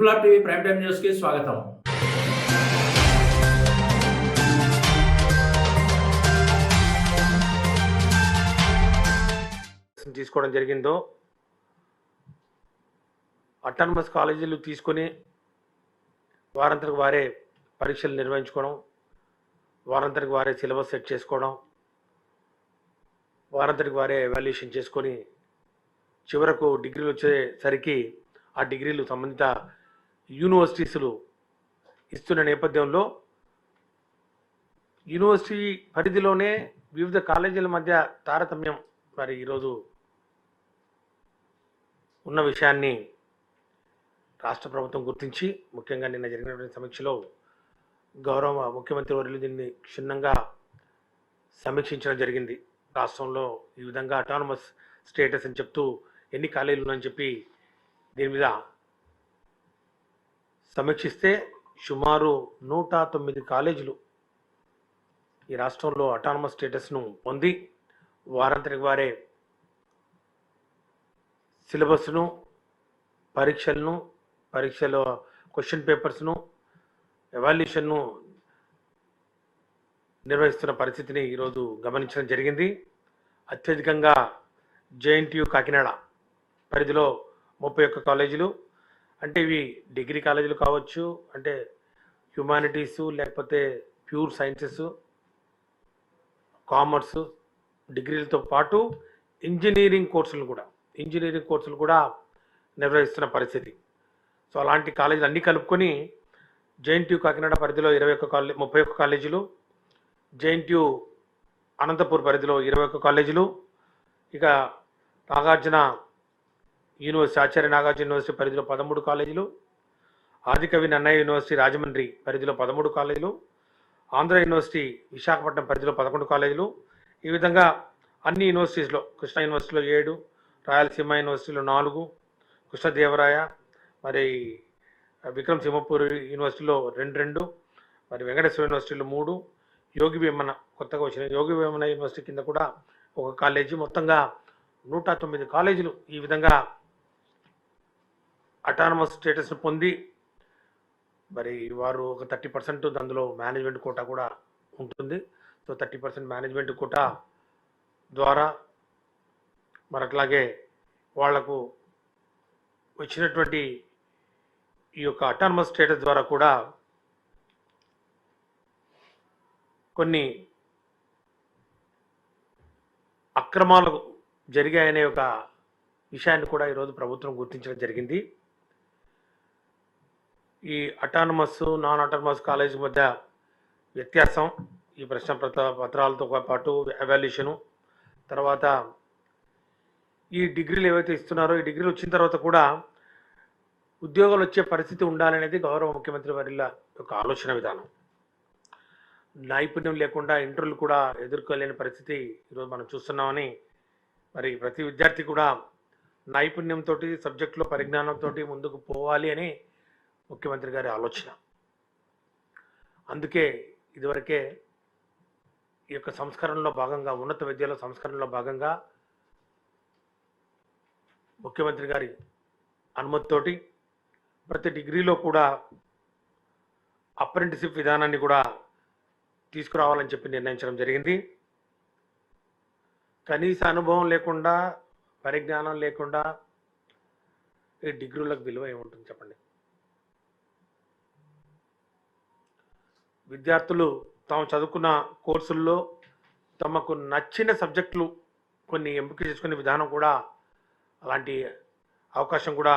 Triple or TV prime time news కి స్వాగతం. తీసుకోవడం జరిగిందో అటానమస్ కాలేజీలు తీసుకొని వారంతరికి వారే పరీక్షలు నిర్వహించుకోవడం, వారంతరికి వారే సిలబస్ సెట్ చేసుకోవడం, వారంతరికి వారే ఎవాల్యుయేషన్ చేసుకొని చివరకు డిగ్రీలు వచ్చేసరికి ఆ డిగ్రీలు సంబంధిత యూనివర్సిటీస్లు ఇస్తున్న నేపథ్యంలో యూనివర్సిటీ పరిధిలోనే వివిధ కాలేజీల మధ్య తారతమ్యం మరి ఈరోజు ఉన్న విషయాన్ని రాష్ట్ర ప్రభుత్వం గుర్తించి ముఖ్యంగా నిన్న జరిగినటువంటి సమీక్షలో గౌరవ ముఖ్యమంత్రి వర్యులు దీన్ని క్షుణ్ణంగా సమీక్షించడం జరిగింది. రాష్ట్రంలో ఈ విధంగా అటానమస్ స్టేటస్ అని చెప్తూ ఎన్ని కాలేజీలు ఉన్నాయని చెప్పి దీని మీద సమీక్షిస్తే సుమారు 109 కాలేజీలు ఈ రాష్ట్రంలో అటానమస్ స్టేటస్ను పొంది వారంతరికి వారే సిలబస్ను, పరీక్షల క్వశ్చన్ పేపర్స్ను, ఎవాల్యుయేషన్ను నిర్వహిస్తున్న పరిస్థితిని ఈరోజు గమనించడం జరిగింది. అత్యధికంగా జేఎన్టీయూ కాకినాడ పరిధిలో 31 కాలేజీలు, అంటే ఇవి డిగ్రీ కాలేజీలు కావచ్చు, అంటే హ్యుమానిటీసు లేకపోతే ప్యూర్ సైన్సెస్, కామర్సు డిగ్రీలతో పాటు ఇంజనీరింగ్ కోర్సులు కూడా నిర్వహిస్తున్న పరిస్థితి. సో అలాంటి కాలేజీలు అన్నీ కలుపుకొని జేఎన్టీయూ కాకినాడ పరిధిలో 31 కాలేజీలు, జేఎన్టీయూ అనంతపూర్ పరిధిలో 21 కాలేజీలు, ఇక ఆచార్య నాగార్జున యూనివర్సిటీ పరిధిలో 13 కాలేజీలు, ఆదికవి నన్నయ్య యూనివర్సిటీ రాజమండ్రి పరిధిలో 13 కాలేజీలు, ఆంధ్ర యూనివర్సిటీ విశాఖపట్నం పరిధిలో 11 కాలేజీలు, ఈ విధంగా అన్ని యూనివర్సిటీస్లో కృష్ణా యూనివర్సిటీలో 7, రాయలసీమ యూనివర్సిటీలో 4, కృష్ణదేవరాయ మరి విక్రమ్ సింహపూర్ యూనివర్సిటీలో 2, మరి వెంకటేశ్వర యూనివర్సిటీలో 3, యోగి వేమన కొత్తగా వచ్చిన యోగి వేమన యూనివర్సిటీ కింద కూడా 1 కాలేజీ, మొత్తంగా 109 కాలేజీలు ఈ విధంగా అటానమస్ స్టేటస్ను పొంది మరి వారు ఒక 30% అందులో మేనేజ్మెంట్ కోటా కూడా ఉంటుంది. సో 30% మేనేజ్మెంట్ కోటా ద్వారా మరి అట్లాగే వాళ్లకు వచ్చినటువంటి ఈ యొక్క అటానమస్ స్టేటస్ ద్వారా కూడా కొన్ని అక్రమాలు జరిగాయనే ఒక విషయాన్ని కూడా ఈరోజు ప్రభుత్వం గుర్తించడం జరిగింది. ఈ అటానమస్, నాన్ అటానమస్ కాలేజీ మధ్య వ్యత్యాసం, ఈ ప్రశ్న పత్రాలతో పాటు ఎవాల్యుయేషను, తర్వాత ఈ డిగ్రీలు ఏవైతే ఇస్తున్నారో ఈ డిగ్రీలు వచ్చిన తర్వాత కూడా ఉద్యోగాలు వచ్చే పరిస్థితి ఉండాలనేది గౌరవ ముఖ్యమంత్రి వర్యుల యొక్క ఆలోచన విధానం. నైపుణ్యం లేకుండా ఇంటర్వ్యూలు కూడా ఎదుర్కోలేని పరిస్థితి ఈరోజు మనం చూస్తున్నామని, మరి ప్రతి విద్యార్థి కూడా నైపుణ్యంతో, సబ్జెక్టులో పరిజ్ఞానంతో ముందుకు పోవాలి అని ముఖ్యమంత్రి గారి ఆలోచన. అందుకే ఇదివరకే ఈ యొక్క సంస్కరణలో భాగంగా, ఉన్నత విద్యలో సంస్కరణలో భాగంగా ముఖ్యమంత్రి గారి అనుమతితోటి ప్రతి డిగ్రీలో కూడా అప్రెంటిస్షిప్ విధానాన్ని కూడా తీసుకురావాలని చెప్పి నిర్ణయించడం జరిగింది. కనీస అనుభవం లేకుండా, పరిజ్ఞానం లేకుండా ఈ డిగ్రీలకు విలువ ఏముంటుంది చెప్పండి? విద్యార్థులు తాము చదువుకున్న కోర్సుల్లో తమకు నచ్చిన సబ్జెక్టులు కొన్ని ఎంపిక చేసుకునే విధానం కూడా, అలాంటి అవకాశం కూడా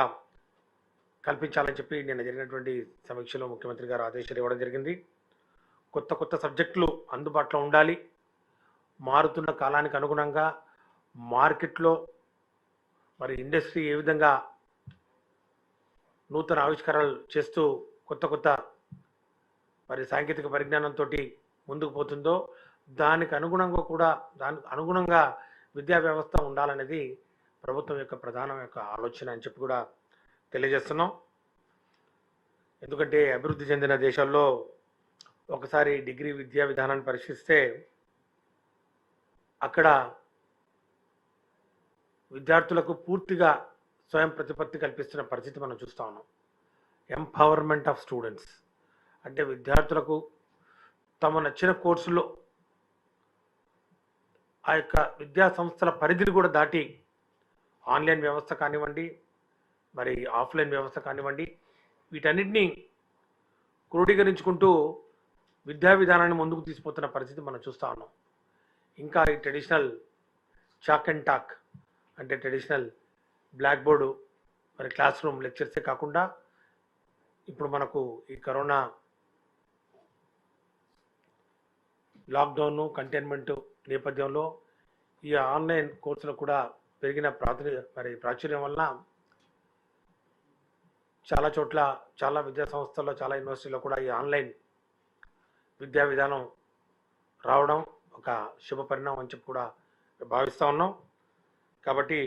కల్పించాలని చెప్పి నిన్న జరిగినటువంటి సమీక్షలో ముఖ్యమంత్రి గారు ఆదేశాలు ఇవ్వడం జరిగింది. కొత్త సబ్జెక్టులు అందుబాటులో ఉండాలి. మారుతున్న కాలానికి అనుగుణంగా మార్కెట్లో మరి ఇండస్ట్రీ ఏ విధంగా నూతన ఆవిష్కరణలు చేస్తూ కొత్త మరి సాంకేతిక పరిజ్ఞానంతో ముందుకు పోతుందో దానికి అనుగుణంగా విద్యా వ్యవస్థ ఉండాలనేది ప్రభుత్వం యొక్క ప్రధాన ఆలోచన అని చెప్పి కూడా తెలియజేస్తున్నాం. ఎందుకంటే అభివృద్ధి చెందిన దేశాల్లో ఒకసారి డిగ్రీ విద్యా విధానాన్ని పరిశీలిస్తే అక్కడ విద్యార్థులకు పూర్తిగా స్వయం ప్రతిపత్తి కల్పిస్తున్న పరిస్థితి మనం చూస్తూ ఉన్నాం. ఎంపవర్మెంట్ ఆఫ్ స్టూడెంట్స్, అంటే విద్యార్థులకు తమ నచ్చిన కోర్సులో ఆ యొక్క విద్యా సంస్థల పరిధిని కూడా దాటి ఆన్లైన్ వ్యవస్థ కానివ్వండి, మరి ఆఫ్లైన్ వ్యవస్థ కానివ్వండి, వీటన్నిటినీ క్రోడీకరించుకుంటూ విద్యా విధానాన్ని ముందుకు తీసుకుపోతున్న పరిస్థితి మనం చూస్తూ ఉన్నాం. ఇంకా ఈ ట్రెడిషనల్ చాక్ అండ్ టాక్, అంటే ట్రెడిషనల్ బ్లాక్ బోర్డు మరి క్లాస్ రూమ్ లెక్చర్సే కాకుండా ఇప్పుడు మనకు ఈ కరోనా లాక్డౌన్ కంటైన్మెంట్ నేపథ్యంలో ఈ ఆన్లైన్ కోర్సులు కూడా పెరిగిన ప్రాచుర్యం వలన చాలా చోట్ల, చాలా విద్యా సంస్థల్లో, చాలా యూనివర్సిటీలో కూడా ఈ ఆన్లైన్ విద్యా విధానం రావడం ఒక శుభ పరిణామం అని చెప్పి కూడా భావిస్తూ ఉన్నాం. కాబట్టి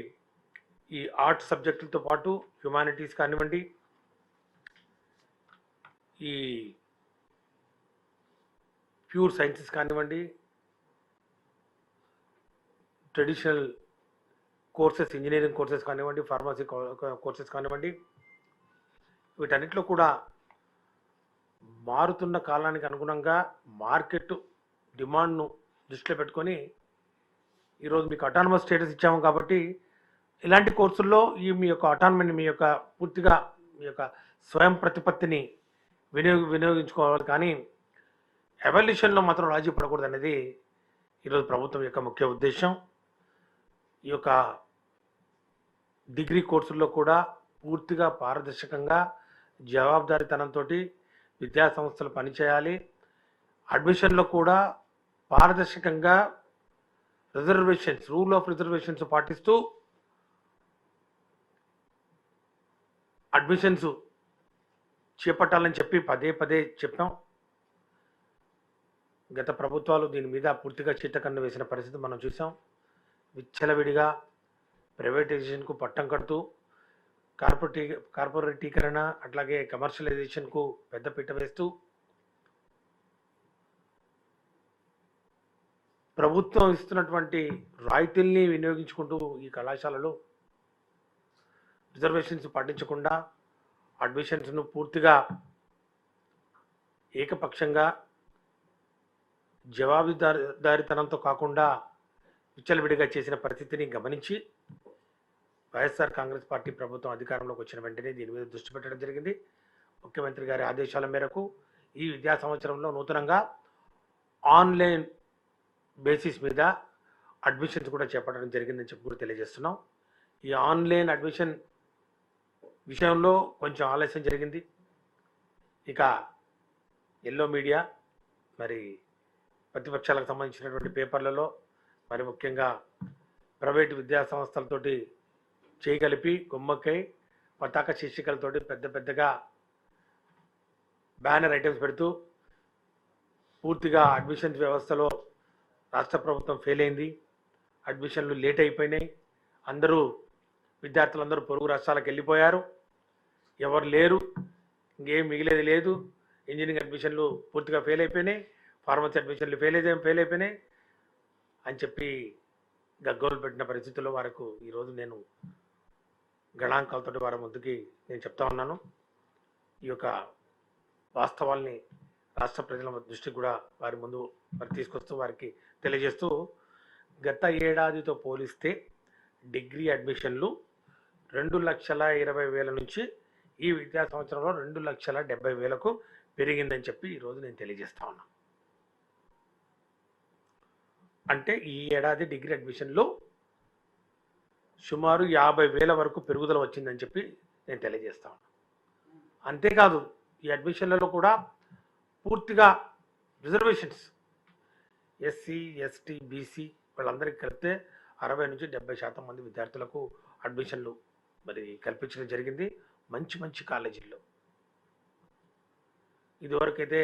ఈ ఆర్ట్స్ సబ్జెక్టులతో పాటు హ్యుమానిటీస్ కానివ్వండి, ఈ ప్యూర్ సైన్సెస్ కానివ్వండి, ట్రెడిషనల్ కోర్సెస్, ఇంజనీరింగ్ కోర్సెస్ కానివ్వండి, ఫార్మసీ కోర్సెస్ కానివ్వండి, వీటన్నిటిలో కూడా మారుతున్న కాలానికి అనుగుణంగా మార్కెట్ డిమాండ్ను దృష్టిలో పెట్టుకొని ఈరోజు మీకు అటానమస్ స్టేటస్ ఇచ్చాము. కాబట్టి ఇలాంటి కోర్సుల్లో మీ యొక్క అటానమీని, మీ యొక్క పూర్తిగా మీ యొక్క స్వయం ప్రతిపత్తిని వినియోగించుకోవాలి. కానీ ఎవల్యూషన్లో మాత్రం రాజీ పడకూడదు అనేది ఈరోజు ప్రభుత్వం యొక్క ముఖ్య ఉద్దేశం. ఈ యొక్క డిగ్రీ కోర్సుల్లో కూడా పూర్తిగా పారదర్శకంగా, జవాబుదారీతనంతో విద్యా సంస్థలు పనిచేయాలి. అడ్మిషన్లో కూడా పారదర్శకంగా రిజర్వేషన్స్, రూల్ ఆఫ్ రిజర్వేషన్స్ పాటిస్తూ అడ్మిషన్స్ చేపట్టాలని చెప్పి పదే పదే చెప్పాం. గత ప్రభుత్వాలు దీని మీద పూర్తిగా చీటకన్ను వేసిన పరిస్థితి మనం చూసాం. విచ్చలవిడిగా ప్రైవేటైజేషన్కు పట్టం కడుతూ కార్పొరేటీకరణ, అట్లాగే కమర్షియలైజేషన్కు పెద్దపీట వేస్తూ ప్రభుత్వం ఇస్తున్నటువంటి రాయితీల్ని వినియోగించుకుంటూ ఈ కళాశాలలో రిజర్వేషన్స్ పాటించకుండా అడ్మిషన్స్ను పూర్తిగా ఏకపక్షంగా జవాబుదారీతనంతో కాకుండా విచ్చలవిడిగా చేసిన పరిస్థితిని గమనించి వైఎస్ఆర్ కాంగ్రెస్ పార్టీ ప్రభుత్వం అధికారంలోకి వచ్చిన వెంటనే దీని మీద దృష్టి పెట్టడం జరిగింది. ముఖ్యమంత్రి గారి ఆదేశాల మేరకు ఈ విద్యా సంవత్సరంలో నూతనంగా ఆన్లైన్ బేసిస్ మీద అడ్మిషన్స్ కూడా చేపట్టడం జరిగిందని చెప్పి కూడా తెలియజేస్తున్నాం. ఈ ఆన్లైన్ అడ్మిషన్ విషయంలో కొంచెం ఆలస్యం జరిగింది. ఇక ఎల్లో మీడియా, మరి ప్రతిపక్షాలకు సంబంధించినటువంటి పేపర్లలో, మరి ముఖ్యంగా ప్రైవేటు విద్యా సంస్థలతోటి చేయగలిపి గుమ్మక్కై పతాక శీర్షికలతోటి పెద్దగా బ్యానర్ ఐటమ్స్ పెడుతూ పూర్తిగా అడ్మిషన్స్ వ్యవస్థలో రాష్ట్ర ప్రభుత్వం ఫెయిల్ అయింది, అడ్మిషన్లు లేట్ అయిపోయినాయి, విద్యార్థులందరూ పొరుగు రాష్ట్రాలకు వెళ్ళిపోయారు, ఎవరు లేరు, ఇంకేం మిగిలేది లేదు, ఇంజనీరింగ్ అడ్మిషన్లు పూర్తిగా ఫెయిల్ అయిపోయినాయి, ఫార్మసీ అడ్మిషన్లు ఫెయిల్ అయిపోయినాయి అని చెప్పి గగ్గోలు పెట్టిన పరిస్థితుల్లో వారికి ఈరోజు నేను గణాంకాలతో వారి ముందుకి నేను చెప్తా ఉన్నాను. ఈ యొక్క వాస్తవాల్ని రాష్ట్ర ప్రజల దృష్టికి కూడా వారి ముందు తీసుకొస్తూ వారికి తెలియజేస్తూ, గత ఏడాదితో పోలిస్తే డిగ్రీ అడ్మిషన్లు 2,20,000 నుంచి ఈ విద్యా సంవత్సరంలో 2,70,000కు పెరిగిందని చెప్పి ఈరోజు నేను తెలియజేస్తా ఉన్నాను. అంటే ఈ ఏడాది డిగ్రీ అడ్మిషన్లో సుమారు 50,000 వరకు పెరుగుదల వచ్చిందని చెప్పి నేను తెలియజేస్తా ఉన్నాను. అంతేకాదు ఈ అడ్మిషన్లలో కూడా పూర్తిగా రిజర్వేషన్స్ ఎస్సీ, ఎస్టీ, బీసీ వాళ్ళందరికీ కలిపితే 60 నుంచి 70% మంది విద్యార్థులకు అడ్మిషన్లు మరి కల్పించడం జరిగింది. మంచి కాలేజీల్లో ఇదివరకైతే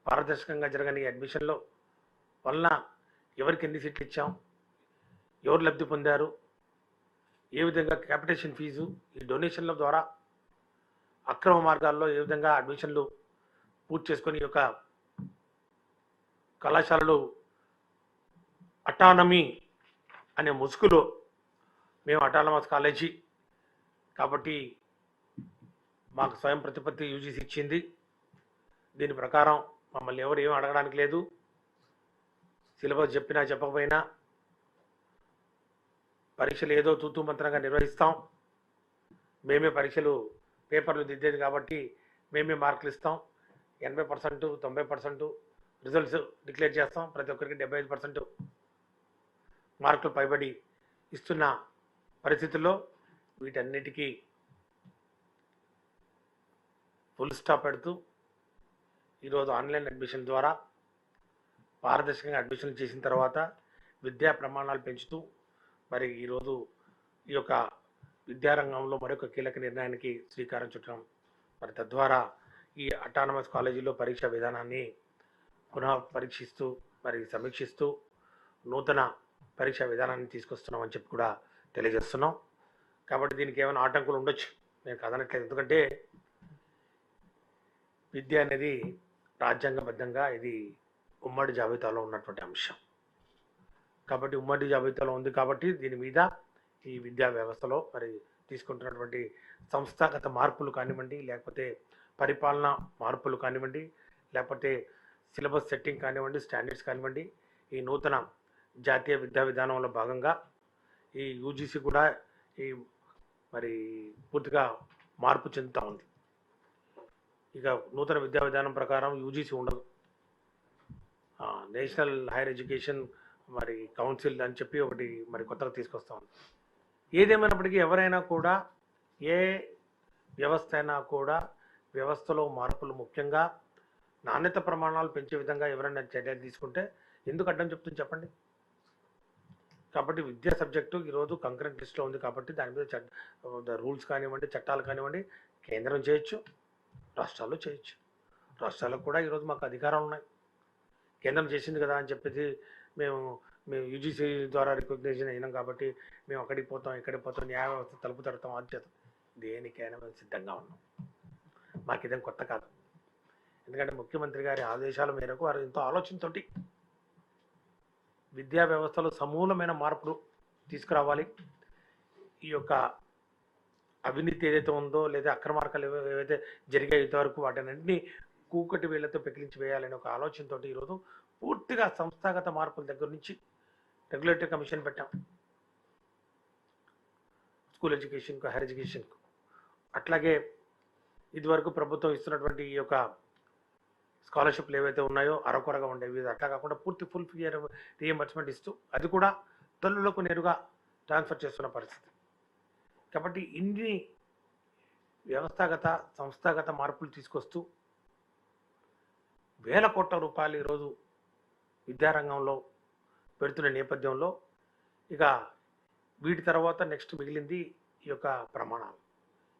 పారదర్శకంగా జరగని అడ్మిషన్లో వలన ఎవరికి ఎన్ని సీట్లు ఇచ్చాం, ఎవరు లబ్ధి పొందారు, ఏ విధంగా క్యాపిటేషన్ ఫీజు, ఈ డొనేషన్ల ద్వారా అక్రమ మార్గాల్లో ఏ విధంగా అడ్మిషన్లు పూర్తి చేసుకొని ఈ యొక్క కళాశాలలు అటానమీ అనే ముసుగులో మేము అటానమస్ కాలేజీ కాబట్టి మాకు స్వయం ప్రతిపత్తి యూజీసీ ఇచ్చింది. దీని ప్రకారం మమ్మల్ని ఎవరు ఏం అడగడానికి లేదు. సిలబస్ చెప్పినా చెప్పకపోయినా పరీక్షలు ఏదో తూతూ మంత్రంగా నిర్వహిస్తాం. మేమే పరీక్షలు పేపర్లు దిద్దేది కాబట్టి మేమే మార్కులు ఇస్తాం. 80%, 90% రిజల్ట్స్ డిక్లేర్ చేస్తాం. ప్రతి ఒక్కరికి 75% మార్కులు పైబడి ఇస్తున్న పరిస్థితుల్లో వీటన్నిటికీ ఫుల్ స్టాప్ పెడుతూ ఈరోజు ఆన్లైన్ అడ్మిషన్ ద్వారా పారదర్శకంగా అడ్మిషన్ చేసిన తర్వాత విద్యా ప్రమాణాలు పెంచుతూ మరి ఈరోజు ఈ యొక్క విద్యారంగంలో మరొక కీలక నిర్ణయానికి శ్రీకారం చుట్టడం, మరి తద్వారా ఈ అటానమస్ కాలేజీలో పరీక్షా విధానాన్ని పునః పరీక్షిస్తూ మరి సమీక్షిస్తూ నూతన పరీక్షా విధానాన్ని తీసుకొస్తున్నామని చెప్పి కూడా తెలియజేస్తున్నాం. కాబట్టి దీనికి ఏమైనా ఆటంకులు ఉండొచ్చు, నేను కాదనట్లేదు. ఎందుకంటే విద్య అనేది రాజ్యాంగబద్ధంగా ఇది ఉమ్మడి జాబితాలో ఉన్నటువంటి అంశం. కాబట్టి ఉమ్మడి జాబితాలో ఉంది కాబట్టి దీని మీద ఈ విద్యా వ్యవస్థలో మరి తీసుకుంటున్నటువంటి సంస్థాగత మార్పులు కానివ్వండి, లేకపోతే పరిపాలన మార్పులు కానివ్వండి, లేకపోతే సిలబస్ సెట్టింగ్ కానివ్వండి, స్టాండర్డ్స్ కానివ్వండి, ఈ నూతన జాతీయ విద్యా విధానంలో భాగంగా ఈ యూజీసీ కూడా ఈ మరి పూర్తిగా మార్పు చెందుతూ ఉంది. ఇక నూతన విద్యా విధానం ప్రకారం యూజీసీ ఉండదు, నేషనల్ హైయర్ ఎడ్యుకేషన్ మరి కౌన్సిల్ అని చెప్పి ఒకటి మరి కొత్తగా తీసుకొస్తా ఉంది. ఏదేమైనప్పటికీ ఎవరైనా కూడా ఏ వ్యవస్థ అయినా కూడా వ్యవస్థలో మార్పులు, ముఖ్యంగా నాణ్యత ప్రమాణాలు పెంచే విధంగా ఎవరైనా చర్యలు తీసుకుంటే ఎందుకు అడ్డం చెప్తుంది చెప్పండి. కాబట్టి విద్యా సబ్జెక్టు ఈరోజు కంకరెంట్ లిస్ట్లో ఉంది కాబట్టి దాని మీద రూల్స్ కానివ్వండి, చట్టాలు కానివ్వండి కేంద్రం చేయొచ్చు, రాష్ట్రాల్లో చేయొచ్చు. రాష్ట్రాలకు కూడా ఈరోజు మాకు అధికారాలు ఉన్నాయి. కేంద్రం చేసింది కదా అని చెప్పేసి మేము యూజీసీ ద్వారా రికగ్నైజేషన్ అయినాం కాబట్టి మేము అక్కడికి పోతాం, ఇక్కడికి పోతాం, న్యాయ వ్యవస్థ తలుపు తడతాం, అది చేస్తాం. దేనికైనా మేము సిద్ధంగా ఉన్నాం. మాకు ఇదేం కొత్త కాదు. ఎందుకంటే ముఖ్యమంత్రి గారి ఆదేశాల మేరకు వారు ఎంతో ఆలోచనతోటి విద్యా వ్యవస్థలో సమూలమైన మార్పులు తీసుకురావాలి. ఈ యొక్క అవినీతి ఏదైతే ఉందో లేదా అక్రమార్కాలు ఏవైతే జరిగాయో ఇంతవరకు వాటినన్నింటినీ కూకటి వేళ్లతో పెకిలించి వేయాలనే ఒక ఆలోచనతో ఈరోజు పూర్తిగా సంస్థాగత మార్పుల దగ్గర నుంచి రెగ్యులేటరీ కమిషన్ పెట్టాం, స్కూల్ ఎడ్యుకేషన్కు, హైయర్ ఎడ్యుకేషన్కు. అట్లాగే ఇదివరకు ప్రభుత్వం ఇస్తున్నటువంటి ఈ యొక్క స్కాలర్షిప్లు ఏవైతే ఉన్నాయో అరకొరగా ఉండేవి, అట్లా కాకుండా పూర్తి ఫుల్ ఫియర్ రీఎంబర్స్మెంట్ ఇస్తూ అది కూడా తల్లులకు నేరుగా ట్రాన్స్ఫర్ చేస్తున్న పరిస్థితి. కాబట్టి ఇన్ని వ్యవస్థాగత సంస్థాగత మార్పులు తీసుకొస్తూ వేల కోట్ల రూపాయలు ఈరోజు విద్యారంగంలో పెడుతున్న నేపథ్యంలో ఇక వీటి తర్వాత నెక్స్ట్ మిగిలింది ఈ యొక్క ప్రమాణాలు.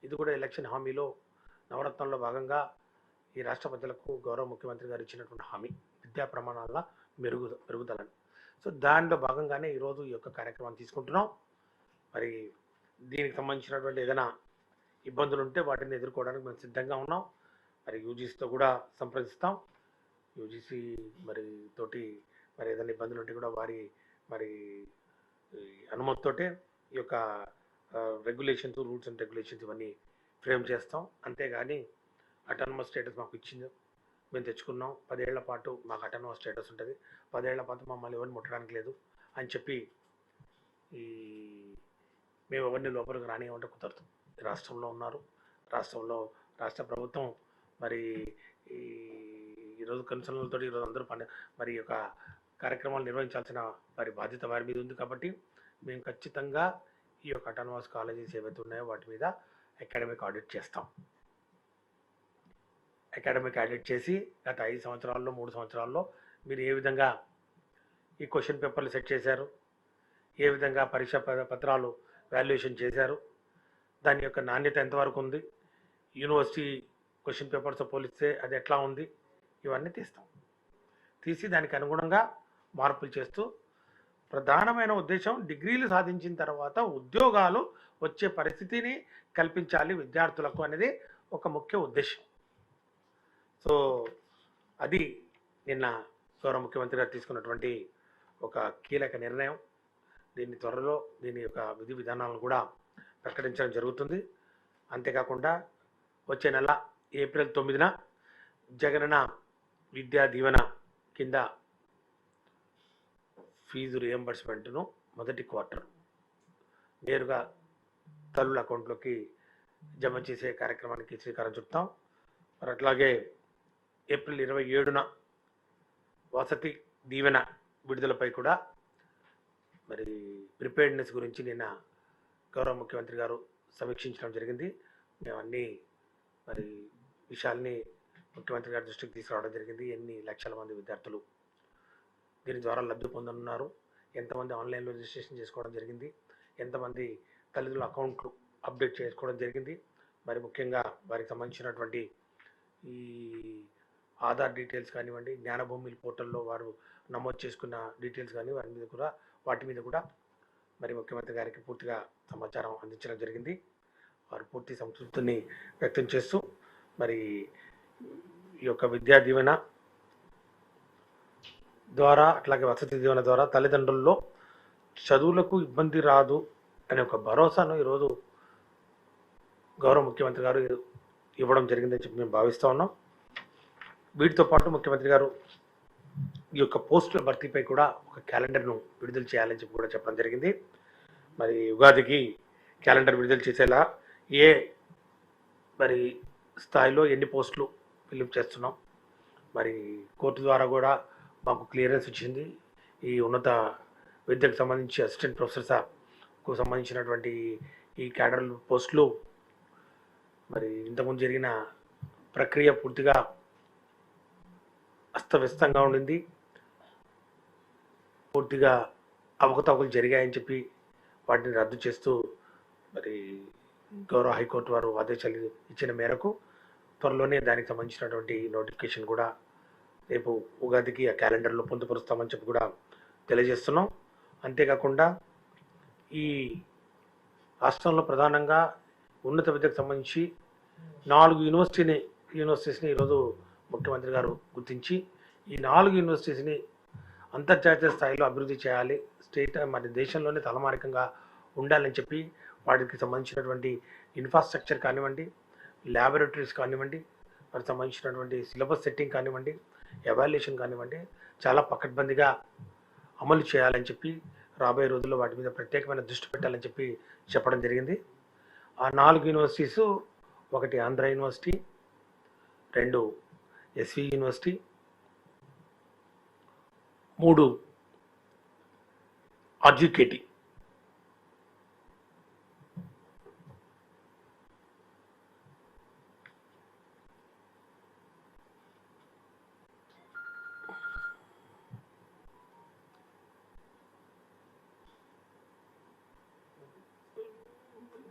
ఇది కూడా ఎలక్షన్ హామీలో నవరత్నంలో భాగంగా ఈ రాష్ట్ర ప్రజలకు గౌరవ ముఖ్యమంత్రి గారు ఇచ్చినటువంటి హామీ విద్యా ప్రమాణాల పెరుగుదలని. సో దానిలో భాగంగానే ఈరోజు ఈ యొక్క కార్యక్రమాన్ని తీసుకుంటున్నాం. మరి దీనికి సంబంధించినటువంటి ఏదైనా ఇబ్బందులు ఉంటే వాటిని ఎదుర్కోవడానికి మేము సిద్ధంగా ఉన్నాం. మరి యూజీసీతో కూడా సంప్రదిస్తాం. యూజీసీ మరి తోటి మరి ఏదైనా ఇబ్బందులు ఉంటే కూడా వారి మరి అనుమతితోటే ఈ యొక్క రెగ్యులేషన్స్, రూల్స్ అండ్ రెగ్యులేషన్స్ ఇవన్నీ ఫ్రేమ్ చేస్తాం. అంతేగాని అటానమస్ స్టేటస్ మాకు ఇచ్చింది, మేము తెచ్చుకున్నాం, 10 ఏళ్ల పాటు మాకు అటానమస్ స్టేటస్ ఉంటుంది, 10 ఏళ్ల పాటు మమ్మల్ని ఎవరిని ముట్టడానికి లేదు అని చెప్పి ఈ మేము ఎవరిని లోపలికి రానివ్వమంటే కుదరదు. రాష్ట్రంలో ఉన్నారు, రాష్ట్ర ప్రభుత్వం మరి ఈరోజు కన్సర్న్లతో ఈరోజు అందరూ మరి యొక్క కార్యక్రమాలు నిర్వహించాల్సిన వారి బాధ్యత వారి మీద ఉంది. కాబట్టి మేము ఖచ్చితంగా ఈ యొక్క అటానమస్ కాలేజెస్ ఏవైతే ఉన్నాయో వాటి మీద అకాడమిక్ ఆడిట్ చేస్తాం. అకాడమిక్ ఆడిట్ చేసి గత 5 సంవత్సరాల్లో 3 సంవత్సరాల్లో మీరు ఏ విధంగా ఈ క్వశ్చన్ పేపర్లు సెట్ చేశారు, ఏ విధంగా పరీక్షా పత్రాలు వాల్యుయేషన్ చేశారు, దాని యొక్క నాణ్యత ఎంతవరకు ఉంది, యూనివర్సిటీ క్వశ్చన్ పేపర్స్తో పోలిస్తే అది ఎట్లా ఉంది, ఇవన్నీ తీసి దానికి అనుగుణంగా మార్పులు చేస్తూ ప్రధానమైన ఉద్దేశం డిగ్రీలు సాధించిన తర్వాత ఉద్యోగాలు వచ్చే పరిస్థితిని కల్పించాలి విద్యార్థులకు అనేది ఒక ముఖ్య ఉద్దేశం. సో అది నిన్న గౌరవ ముఖ్యమంత్రి గారు తీసుకున్నటువంటి ఒక కీలక నిర్ణయం. దీన్ని త్వరలో దీని యొక్క విధి విధానాలను కూడా ప్రకటించడం జరుగుతుంది. అంతేకాకుండా వచ్చే నెల ఏప్రిల్ 9న జగనన్న విద్యా దీవెన కింద ఫీజు రియంబర్స్మెంట్ను మొదటి క్వార్టర్ నేరుగా తల్లుల అకౌంట్లోకి జమ చేసే కార్యక్రమానికి శ్రీకారం చుడతాం. మరి అట్లాగే ఏప్రిల్ 27న వసతి దీవెన విడుదలపై కూడా మరి ప్రిపేర్డ్నెస్ గురించి నిన్న గౌరవ ముఖ్యమంత్రి గారు సమీక్షించడం జరిగింది. మేము అన్ని మరి విషయాల్ని ముఖ్యమంత్రి గారి దృష్టికి తీసుకురావడం జరిగింది. ఎన్ని లక్షల మంది విద్యార్థులు దీని ద్వారా లబ్ధి పొందనున్నారు, ఎంతమంది ఆన్లైన్లో రిజిస్ట్రేషన్ చేసుకోవడం జరిగింది, ఎంతమంది తల్లిదండ్రుల అకౌంట్లు అప్డేట్ చేసుకోవడం జరిగింది, మరి ముఖ్యంగా వారికి సంబంధించినటువంటి ఈ ఆధార్ డీటెయిల్స్ కానివ్వండి, జ్ఞానభూమి పోర్టల్లో వారు నమోదు చేసుకున్న డీటెయిల్స్ కానీ వాటి మీద కూడా మరి ముఖ్యమంత్రి గారికి పూర్తిగా సమాచారం అందించడం జరిగింది. వారు పూర్తి సంతృప్తిని వ్యక్తం చేస్తూ మరి ఈ యొక్క విద్యా దీవెన ద్వారా అట్లాగే వసతి దీవెన ద్వారా తల్లిదండ్రుల్లో చదువులకు ఇబ్బంది రాదు అనే ఒక భరోసాను ఈరోజు గౌరవ ముఖ్యమంత్రి గారు ఇవ్వడం జరిగిందని చెప్పి మేము భావిస్తూ ఉన్నాం. వీటితో పాటు ముఖ్యమంత్రి గారు ఈ యొక్క పోస్టుల భర్తీపై కూడా ఒక క్యాలెండర్ను విడుదల చేయాలని చెప్పి కూడా చెప్పడం జరిగింది. మరి ఉగాదికి క్యాలెండర్ విడుదల చేసేలా ఏ మరి స్థాయిలో ఎన్ని పోస్టులు ఫిల్అప్ చేస్తున్నాం, మరి కోర్టు ద్వారా కూడా మాకు క్లియరెన్స్ ఇచ్చింది. ఈ ఉన్నత విద్యకు సంబంధించి అసిస్టెంట్ ప్రొఫెసర్స్కు సంబంధించినటువంటి ఈ క్యాడర్ పోస్టులు మరి ఇంతకుముందు జరిగిన ప్రక్రియ పూర్తిగా అస్తవ్యస్తంగా ఉండింది, పూర్తిగా అవకతవకలు జరిగాయని చెప్పి వాటిని రద్దు చేస్తూ మరి గౌరవ హైకోర్టు వారు ఆదేశాలు ఇచ్చిన మేరకు త్వరలోనే దానికి సంబంధించినటువంటి నోటిఫికేషన్ కూడా రేపు ఉగాదికి ఆ క్యాలెండర్లో పొందుపరుస్తామని చెప్పి కూడా తెలియజేస్తున్నాం. అంతేకాకుండా ఈ రాష్ట్రంలో ప్రధానంగా ఉన్నత విద్యకు సంబంధించి 4 యూనివర్సిటీస్ని ఈరోజు ముఖ్యమంత్రి గారు గుర్తించి ఈ 4 యూనివర్సిటీస్ని అంతర్జాతీయ స్థాయిలో అభివృద్ధి చేయాలి, స్టేట్ మరి దేశంలోనే తలమానికంగా ఉండాలని చెప్పి వాటికి సంబంధించినటువంటి ఇన్ఫ్రాస్ట్రక్చర్ కానివ్వండి, ల్యాబొరేటరీస్ కానివ్వండి, వాటికి సంబంధించినటువంటి సిలబస్ సెట్టింగ్ కానివ్వండి, ఎవాల్యుయేషన్ కానివ్వండి చాలా పకడ్బందీగా అమలు చేయాలని చెప్పి రాబోయే రోజుల్లో వాటి మీద ప్రత్యేకమైన దృష్టి పెట్టాలని చెప్పి చెప్పడం జరిగింది. ఆ 4 యూనివర్సిటీస్, ఒకటి Andhra university, 2 SV university, 3 RGKT.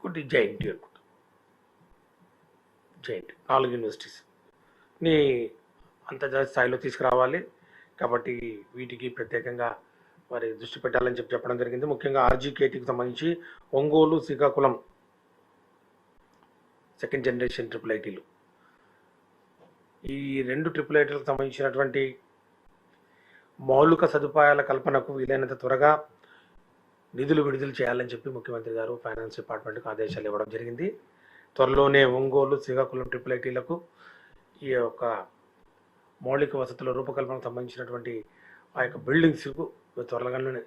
ఒకటి జైంట్ 4 యూనివర్సిటీస్ని అంతర్జాతీయ స్థాయిలో తీసుకురావాలి కాబట్టి వీటికి ప్రత్యేకంగా మరి దృష్టి పెట్టాలని చెప్పడం జరిగింది. ముఖ్యంగా ఆర్జీకేటీకి సంబంధించి ఒంగోలు, శ్రీకాకుళం సెకండ్ జనరేషన్ IIITలు, ఈ 2 IIITలకు సంబంధించినటువంటి మౌలిక సదుపాయాల కల్పనకు వీలైనంత త్వరగా నిధులు విడుదల చేయాలని చెప్పి ముఖ్యమంత్రి గారు ఫైనాన్స్ డిపార్ట్మెంట్కు ఆదేశాలు ఇవ్వడం జరిగింది. త్వరలోనే ఒంగోలు, శ్రీకాకుళం IIITలకు ఈ యొక్క మౌలిక వసతుల రూపకల్పనకు సంబంధించినటువంటి ఆ యొక్క బిల్డింగ్స్కు త్వరగానే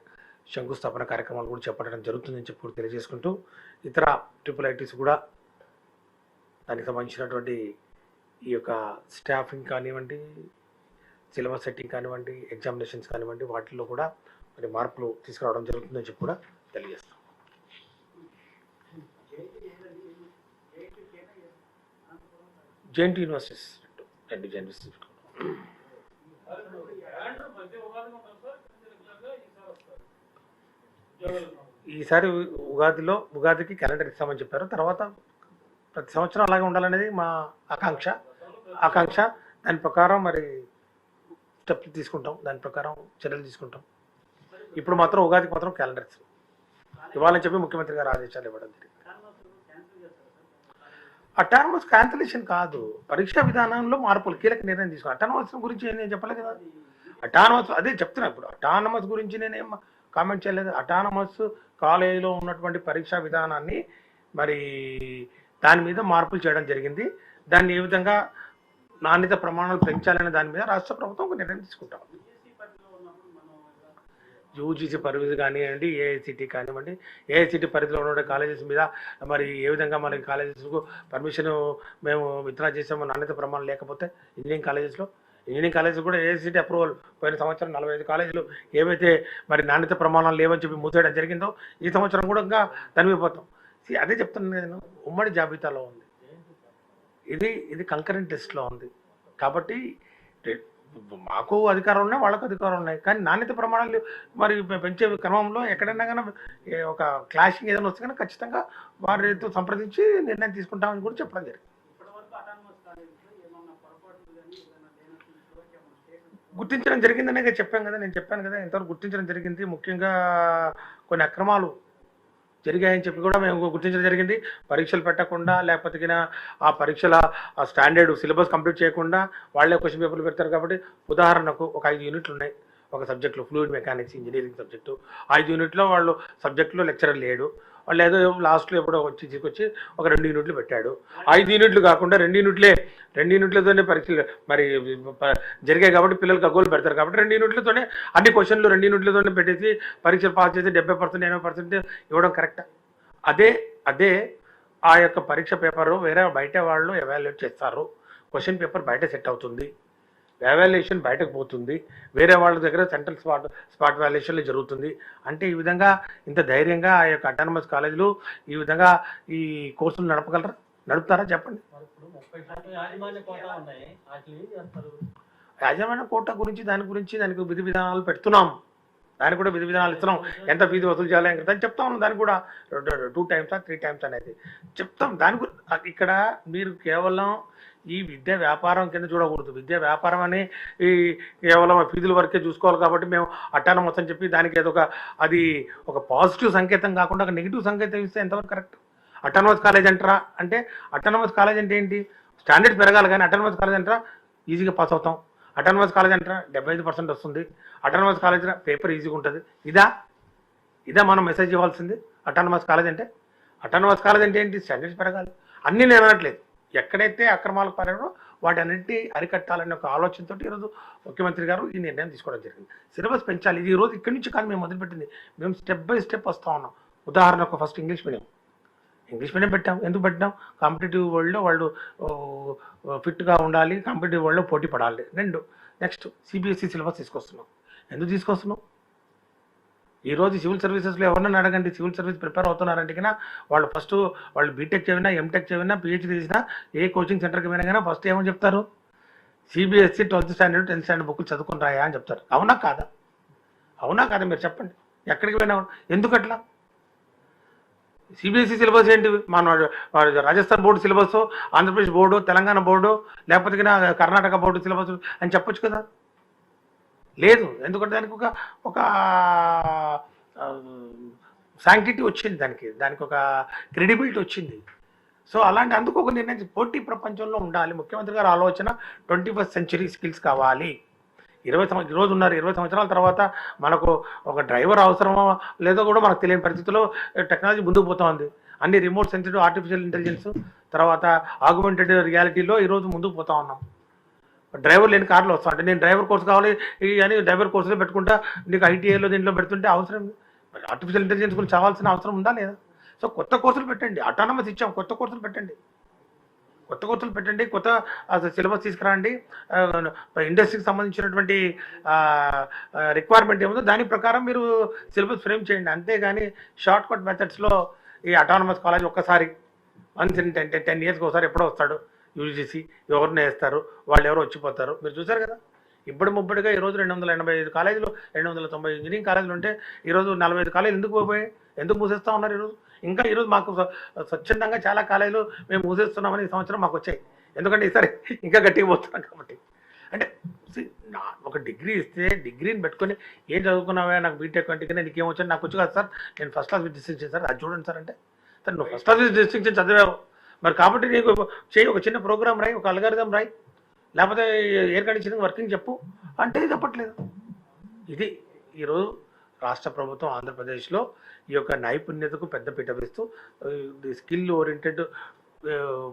శంకుస్థాపన కార్యక్రమాలు కూడా చేపట్టడం జరుగుతుందని చెప్పి తెలియజేసుకుంటూ ఇతర IIITస్ కూడా దానికి సంబంధించినటువంటి ఈ యొక్క స్టాఫింగ్ కానివ్వండి, సిలబస్ సెట్టింగ్ కానివ్వండి, ఎగ్జామినేషన్స్ కానివ్వండి వాటిల్లో కూడా మరి మార్పులు తీసుకురావడం జరుగుతుందని చెప్పి కూడా తెలియజేస్తాం. జైంట్ యూనివర్సిటీస్ 2 యూనివర్సిటీస్ ఈసారి ఉగాదికి క్యాలెండర్ ఇస్తామని చెప్పారు. తర్వాత ప్రతి సంవత్సరం అలాగే ఉండాలనేది మా ఆకాంక్ష. దాని ప్రకారం మరి స్టెప్లు తీసుకుంటాం, దాని ప్రకారం చర్యలు తీసుకుంటాం. ఇప్పుడు మాత్రం ఉగాదికి మాత్రం క్యాలెండర్ ఇవ్వాలని చెప్పి ముఖ్యమంత్రి గారు ఆదేశాలు ఇవ్వడం జరిగింది. అటానమస్ క్యాన్సిలేషన్ కాదు, పరీక్షా విధానంలో మార్పులు కీలక నిర్ణయం తీసుకున్నాను. అటానమస్ గురించి నేను చెప్పలేదు కదా, అటానమస్ అదే చెప్తున్నా. ఇప్పుడు అటానమస్ గురించి నేనేం కామెంట్ చేయలేదు. అటానమస్ కాలేజీలో ఉన్నటువంటి పరీక్షా విధానాన్ని మరి దాని మీద మార్పులు చేయడం జరిగింది. దాన్ని ఏ విధంగా నాణ్యత ప్రమాణాలు పెంచాలనే దాని మీద రాష్ట్ర ప్రభుత్వం ఒక నిర్ణయం తీసుకుంటాం. యూజీసీ పరిధి కానివ్వండి, ఏఐసిటీ కానివ్వండి, ఏఐసిటీ పరిధిలో ఉన్న కాలేజెస్ మీద మరి ఏ విధంగా మనకి కాలేజెస్కు పర్మిషన్ మేము విత్డ్రా చేసాము నాణ్యత ప్రమాణం లేకపోతే ఇంజనీరింగ్ కాలేజెస్ కూడా ఏఐసిటీ అప్రూవల్ పోయిన సంవత్సరం 45 కాలేజీలు ఏవైతే మరి నాణ్యత ప్రమాణాలు లేవని చెప్పి మూసేయడం జరిగిందో ఈ సంవత్సరం కూడా ఇంకా తనివిపోతాం. అదే చెప్తున్నాను నేను, ఉమ్మడి జాబితాలో ఉంది, ఇది కంకరెంట్ లిస్ట్లో ఉంది. కాబట్టి మాకు అధికారం ఉన్నాయి, వాళ్ళకు అధికారం ఉన్నాయి, కానీ నాణ్యత ప్రమాణాలు మరి పెంచే క్రమంలో ఎక్కడైనా కానీ ఒక క్లాషింగ్ ఏదైనా వస్తే కానీ ఖచ్చితంగా వారితో సంప్రదించి నిర్ణయం తీసుకుంటామని కూడా చెప్పడం జరిగింది. గుర్తించడం జరిగిందనే చెప్పాను కదా, నేను చెప్పాను కదా ఇంతవరకు గుర్తించడం జరిగింది. ముఖ్యంగా కొన్ని అక్రమాలు జరిగాయని చెప్పి కూడా మేము గుర్తించడం జరిగింది. పరీక్షలు పెట్టకుండా లేకపోతే ఆ పరీక్షల స్టాండర్డ్ సిలబస్ కంప్లీట్ చేయకుండా వాళ్ళే క్వశ్చన్ పేపర్లు పెడతారు. కాబట్టి ఉదాహరణకు ఒక 5 యూనిట్లు ఉన్నాయి ఒక సబ్జెక్టులో, ఫ్లూయిడ్ మెకానిక్స్ ఇంజనీరింగ్ సబ్జెక్టు. 5 యూనిట్లో వాళ్ళు సబ్జెక్టులో లెక్చరర్ లేడు, వాళ్ళు ఏదో లాస్ట్లో ఎప్పుడో తీసుకొచ్చి ఒక 2 యూనిట్లు పెట్టాడు. 5 యూనిట్లు కాకుండా 2 యూనిట్లతోనే పరీక్షలు మరి జరిగాయి. కాబట్టి పిల్లలు గగ్గోలు పెడతారు. కాబట్టి 2 యూనిట్లతోనే అన్ని క్వశ్చన్లు 2 యూనిట్లతోనే పెట్టేసి పరీక్షలు పాస్ చేసి 70% 80% ఇవ్వడం కరెక్టా? అదే ఆ యొక్క పరీక్ష పేపరు వేరే బయట వాళ్ళు ఎవాల్యుయేట్ చేస్తారు. క్వశ్చన్ పేపర్ బయట సెట్ అవుతుంది, వాల్యుయేషన్ బయటకు పోతుంది, వేరే వాళ్ళ దగ్గర సెంట్రల్ స్పాట్ వాల్యుయేషన్లో జరుగుతుంది. అంటే ఈ విధంగా ఇంత ధైర్యంగా ఆ యొక్క అటానమస్ కాలేజీలు ఈ విధంగా ఈ కోర్సులు నడుపుతారా చెప్పండి. యాజమాన్య కోట గురించి దానికి విధి విధానాలు పెడుతున్నాం, దానికి కూడా విధి విధానాలు ఇస్తున్నాం. ఎంత ఫీజు వసూలు చేయాలి అని చెప్తా ఉన్నాం. దానికి కూడా 2 times 3 times అనేది చెప్తాం. దానికి ఇక్కడ మీరు కేవలం ఈ విద్యా వ్యాపారం కింద చూడకూడదు. విద్యా వ్యాపారం అని ఈ కేవలం ఫీజుల వరకే చూసుకోవాలి. కాబట్టి మేము అటానమస్ అని చెప్పి దానికి ఏదో అది ఒక పాజిటివ్ సంకేతం కాకుండా ఒక నెగిటివ్ సంకేతం ఇస్తే ఎంతవరకు కరెక్ట్? అటానమస్ కాలేజ్ అంటారా అంటే అటానమస్ కాలేజ్ అంటే ఏంటి? స్టాండర్డ్స్ పెరగాలి, కానీ అటానమస్ కాలేజ్ అంటారా ఈజీగా పాస్ అవుతాం, అటానమస్ కాలేజ్ అంటారా 75% వస్తుంది, అటానమస్ కాలేజ్ పేపర్ ఈజీగా ఉంటుంది. ఇదా మనం మెసేజ్ ఇవ్వాల్సింది. అటానమస్ కాలేజ్ అంటే ఏంటి? స్టాండర్డ్స్ పెరగాలి. అన్నీ నేను అనట్లేదు, ఎక్కడైతే అక్రమాలకు పాల్గొనో వాటి అన్నింటినీ అరికట్టాలనే ఒక ఆలోచనతో ఈరోజు ముఖ్యమంత్రి గారు ఈ నిర్ణయం తీసుకోవడం జరిగింది. సిలబస్ పెంచాలి. ఇది ఈరోజు ఇక్కడి నుంచి కానీ మేము మొదలుపెట్టింది. మేము స్టెప్ బై స్టెప్ వస్తూ ఉన్నాం. ఉదాహరణకు ఫస్ట్ ఇంగ్లీష్ మీడియం పెట్టాం. ఎందుకు పెట్టాం? కాంపిటేటివ్ వరల్డ్లో వాళ్ళు ఫిట్గా ఉండాలి, కాంపిటేటివ్ వరల్డ్లో పోటీ పడాలి. 2 నెక్స్ట్ సిబిఎస్ఈ సిలబస్ తీసుకొస్తున్నాం. ఎందుకు తీసుకొస్తున్నాం? ఈరోజు సివిల్ సర్వీసెస్లో ఎవరినైనా అడగండి, సివిల్ సర్వీస్ ప్రిపేర్ అవుతున్నారంటే కన్నా వాళ్ళు బీటెక్ చదివినా, ఎంటెక్ చదివినా, పిహెచ్డీ చేసినా, ఏ కోచింగ్ సెంటర్కి పోయినా కానీ ఫస్ట్ ఏమని చెప్తారు? CBSE 12th standard 10th standard బుక్లు చదువుకుని రాయా అని చెప్తారు. అవునా కాదా? మీరు చెప్పండి. ఎక్కడికి పోయినా ఎందుకట్లా? సిబిఎస్ఈ సిలబస్ ఏంటి? మన Rajasthan board syllabus, Andhra Pradesh board, Telangana board, లేకపోతే కర్ణాటక బోర్డు సిలబస్ అని చెప్పొచ్చు కదా. లేదు, ఎందుకంటే దానికి ఒక శాంక్టిటీ వచ్చింది, దానికి ఒక క్రెడిబిలిటీ వచ్చింది. సో అందుకు ఒక నిర్ణయం, పోటీ ప్రపంచంలో ఉండాలి. ముఖ్యమంత్రి గారి ఆలోచన 21st century స్కిల్స్ కావాలి. 20 సంవత్సరాల తర్వాత మనకు ఒక డ్రైవర్ అవసరమో లేదో కూడా మనకు తెలియని పరిస్థితుల్లో టెక్నాలజీ ముందుకు పోతా ఉంది. అన్ని రిమోట్ సెన్సిటివ్ ఆర్టిఫిషియల్ ఇంటెలిజెన్స్ తర్వాత ఆగ్మెంటెడ్ రియాలిటీలో ఈరోజు ముందుకు పోతా ఉన్నాం. డ్రైవర్ లేని కార్లు వస్తా అంటే నేను డ్రైవర్ కోర్సు కావాలి అని డ్రైవర్ కోర్సులో పెట్టుకుంటా, నీకు ఐటీఐలో దీంట్లో పెడుతుంటే అవసరం ఆర్టిఫిషియల్ ఇంటెలిజెన్స్ గురించి చావాల్సిన అవసరం ఉందా లేదా? సో కొత్త కోర్సులు పెట్టండి. అటానమస్ ఇచ్చాం, కొత్త కోర్సులు పెట్టండి, కొత్త సిలబస్ తీసుకురండి. ఇండస్ట్రీకి సంబంధించినటువంటి రిక్వైర్మెంట్ ఏముందో దాని ప్రకారం మీరు సిలబస్ ఫ్రేమ్ చేయండి. అంతేగాని షార్ట్ కట్ మెథడ్స్లో ఈ అటానమస్ కాలేజ్ ఒక్కసారి వన్స్ ఇన్ 10 yearsకి ఒకసారి ఎప్పుడో వస్తాడు యూజీసీ, ఎవరిని వేస్తారు, వాళ్ళు ఎవరో వచ్చిపోతారు. మీరు చూసారు కదా, ముప్పటిగా ఈరోజు 285 కాలేజీలు, 290 ఇంజనీరింగ్ కాలేజీలు ఉంటే ఈరోజు 45 కాలేజీలు ఎందుకు పోయాయి? ఎందుకు మూసేస్తూ ఉన్నారు? ఈరోజు మాకు స్వచ్ఛందంగా చాలా కాలేజీలు మేము మూసేస్తున్నామని ఈ సంవత్సరం మాకు వచ్చాయి. ఎందుకంటే ఈసారి ఇంకా గట్టిగా పోతున్నాం కాబట్టి. అంటే ఒక డిగ్రీ ఇస్తే డిగ్రీని పెట్టుకొని ఏం చదువుకున్నావా, నాకు బీటెక్ అంటే నీకేం వచ్చాను, నాకు వచ్చు కదా సార్, నేను first class with distinction sir, అది చూడండి సార్ అంటే, సార్ నువ్వు ఫస్ట్ క్లాస్ విత్ డిస్టింక్షన్ చదివావు మరి, కాబట్టి నీకు ఒక చిన్న ప్రోగ్రామ్ రాయి, ఒక అల్గారిథం రాయి, లేకపోతే ఎయిర్ కండిషనింగ్ వర్కింగ్ చెప్పు అంటే చెప్పట్లేదు. ఇది ఈరోజు రాష్ట్ర ప్రభుత్వం ఆంధ్రప్రదేశ్లో ఈ యొక్క నైపుణ్యతకు పెద్దపీట వేస్తూ స్కిల్ ఓరియంటెడ్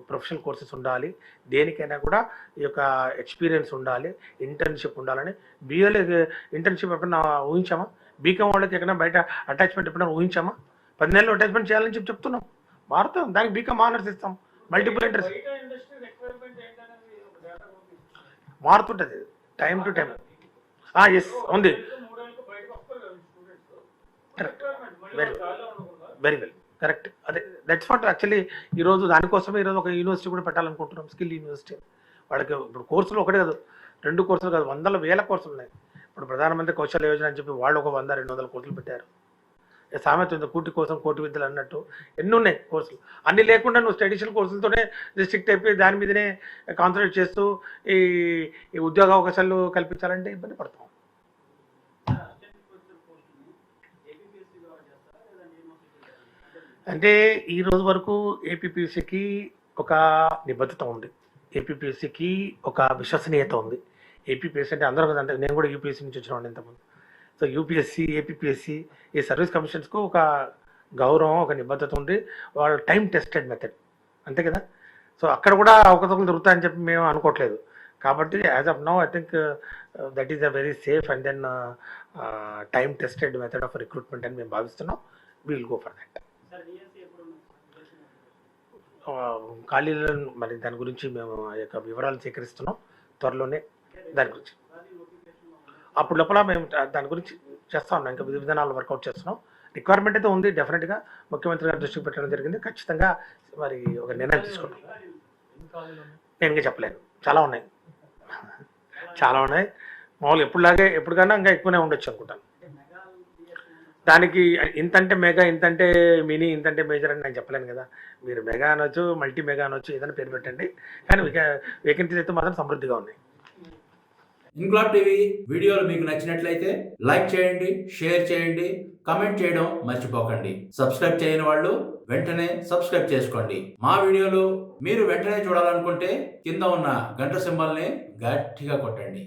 ప్రొఫెషనల్ కోర్సెస్ ఉండాలి, దేనికైనా కూడా ఈ యొక్క ఎక్స్పీరియన్స్ ఉండాలి, ఇంటర్న్షిప్ ఉండాలని. బీఏలో ఇంటర్న్షిప్ ఎప్పుడైనా ఊహించామా? బీకామ్ వాళ్ళకి ఎక్కడైనా బయట అటాచ్మెంట్ ఎప్పుడైనా ఊహించామా? 10 నెలలు అటాచ్మెంట్ చేయాలని చెప్తున్నాం. మారుతాం, దానికి బీకామ్ ఆనర్స్ ఇస్తాం, మల్టిపుల్ ఇంటర్స్ మారుతుంటుంది టైం టు టైం. ఎస్ ఉంది, వెరీ వెరీ వెల్ కరెక్ట్. అదే దట్స్ వాట్ యాక్చువల్లీ ఈరోజు దానికోసమే ఈరోజు ఒక యూనివర్సిటీ కూడా పెట్టాలనుకుంటున్నాం, స్కిల్ యూనివర్సిటీ. వాళ్ళకి ఇప్పుడు కోర్సులు ఒకటే కాదు, 2 కోర్సులు కాదు, వందల వేల కోర్సులు ఉన్నాయి. ఇప్పుడు ప్రధానమంత్రి కౌశల్య యోజన అని చెప్పి వాళ్ళు ఒక 100-200 కోర్సులు పెట్టారు. సామెత ఉంది, కూటి కోసం కోటి విద్యలు అన్నట్టు ఎన్ని ఉన్నాయి కోర్సులు. అన్ని లేకుండా నువ్వు ట్రెడిషనల్ కోర్సులతోనే రిస్ట్రిక్ట్ అయిపోయి దాని మీదనే కాన్సన్ట్రేట్ చేస్తూ ఈ ఉద్యోగ అవకాశాలు కల్పించాలంటే ఇబ్బంది పడతాం. అంటే ఈ రోజు వరకు ఏపీపీఎస్సీకి ఒక నిబద్ధత ఉంది, ఏపీపీఎస్సీకి ఒక విశ్వసనీయత ఉంది. ఏపీపీఎస్సీ అంటే అందరూ కదా, అంటే నేను కూడా యూపీఎస్సీ నుంచి వచ్చిన వాడిని ఇంతకుముందు. సో యూపీఎస్సీ, ఏపీపీఎస్సీ ఈ సర్వీస్ కమిషన్స్కు ఒక గౌరవం, ఒక నిబద్ధత ఉంది. వాళ్ళ టైం టెస్టెడ్ మెథడ్ అంతే కదా. సో అక్కడ కూడా అవకతవకలు దొరుకుతాయని చెప్పి మేము అనుకోవట్లేదు. కాబట్టి as of now I think that is a very safe and then time tested method of recruitment అని మేము భావిస్తున్నాం. Will go for that. ఖాళీలను మరి దాని గురించి మేము ఆ యొక్క వివరాలు సేకరిస్తున్నాం త్వరలోనే. దాని గురించి అప్పుడు లోపల మేము దాని గురించి చేస్తా ఉన్నాం, ఇంకా విధి విధానాలు వర్కౌట్ చేస్తున్నాం. రిక్వైర్మెంట్ అయితే ఉంది, డెఫినెట్గా ముఖ్యమంత్రి గారి దృష్టికి పెట్టడం జరిగింది. ఖచ్చితంగా మరి ఒక నిర్ణయం తీసుకుంటాం. నేను ఇంకా చెప్పలేను, చాలా ఉన్నాయి మామూలు ఎప్పుడులాగే ఎప్పటికన్నా ఇంకా ఎక్కువనే ఉండొచ్చు అనుకుంటాను. దానికి ఇంతంటే మెగా, ఇంతంటే మినీ, ఇంతంటే మేజర్ అని నేను చెప్పలేను కదా. మీరు మెగా అనొచ్చు, మల్టీ మెగా అనొచ్చు, ఏదైనా పేరు పెట్టండి, కానీ వేకెన్సీస్ అయితే మాత్రం సమృద్ధిగా ఉన్నాయి. ఇన్క్లాబ్ టీవీ వీడియోలు మీకు నచ్చినట్లయితే లైక్ చేయండి, షేర్ చేయండి, కమెంట్ చేయడం మర్చిపోకండి. సబ్స్క్రైబ్ చేయని వాళ్ళు వెంటనే సబ్స్క్రైబ్ చేసుకోండి. మా వీడియోలు మీరు వెంటనే చూడాలనుకుంటే కింద ఉన్న గంట సింబల్ని గట్టిగా కొట్టండి.